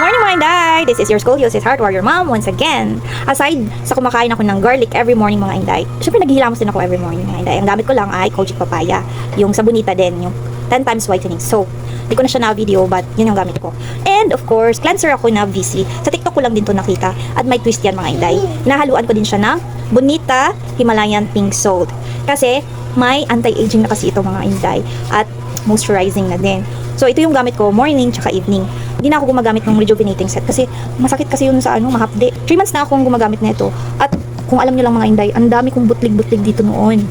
morning mga inday! This is your Scoliosis Heart Warrior Mom once again. Aside sa kumakain ako ng garlic every morning mga inday, syempre naghihilamos din ako every morning mga inday. Ang gamit ko lang ay Kojic Papaya. Yung sabonita din, yung 10 times whitening soap. Hindi ko na siya na-video but yun yung gamit ko. And of course, cleanser ako na VC. Sa TikTok ko lang din to nakita. At may twist yan mga inday. Nahaluan ko din siya ng Bonita Himalayan Pink Salt. Kasi may anti-aging na kasi ito mga inday. At moisturizing na din. So, ito yung gamit ko, morning tsaka evening. Hindi na ako gumagamit ng rejuvenating set kasi masakit kasi yun sa mahapde. 3 months na akong gumagamit na ito. At kung alam nyo lang mga inday, ang dami kong butlig-butlig dito noon.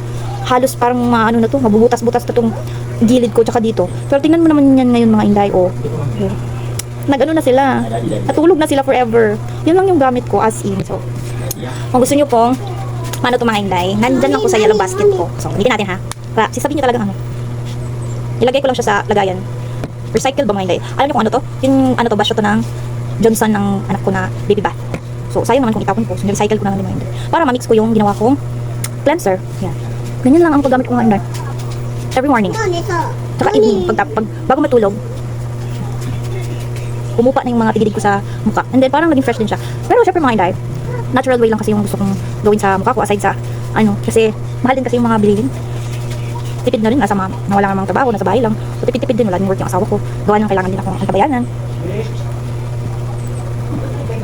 Halos parang na to, mabubutas-butas na tong gilid ko tsaka dito. Pero tingnan mo naman yan ngayon mga inday, nag-ano na sila. Natulog na sila forever. Yun lang yung gamit ko as in. So, kung gusto nyo pong to mga inday, nandyan lang ko sa yellow basket ko. So, hindi natin ha. Sasabihin nyo talagang ilagay ko lang siya sa lagayan. Recycle ba mga inday? Alam niyo kung ano to? Yung basyo to ng Johnson ng anak ko na baby bath. So, sayang naman kung itapon ko. So, recycle ko na lang mga inday. Para ma-mix ko yung ginawa kong cleanser. Yan. Ganyan lang ang paggamit ko mga inday. Every morning. Tsaka evening, bago matulog, pumupa na yung mga tigilid ko sa mukha. And then, parang naging fresh din siya. Pero, syempre mga inday, natural way lang kasi yung gusto kong gawin sa mukha ko aside sa, kasi mahal din kasi yung mga bilihin. Tipid na rin, nawala nga mga trabaho, nasa bahay lang. So, tipid din, wala din work yung asawa ko. Gawa ng kailangan din akong antabayanan.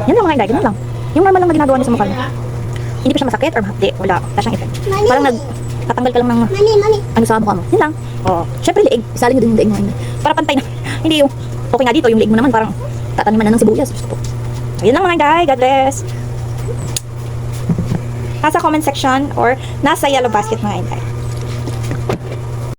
Yan lang mga inday, ganun lang. Yung normal lang na ginagawa niya sa mukha niya. Hindi pa siya masakit or mahapdi, wala siyang effect. Parang nagtatanggal ka lang ng sa mukha mo. Yan lang. Syempre liig, isalin nyo din yung liig mo. Para pantay na. Hindi yung, okay nga dito, yung liig mo naman parang tataniman na ng sibuyas. So, yan lang mga inday, God bless. Nasa comment section or nasa yellow basket mga inday.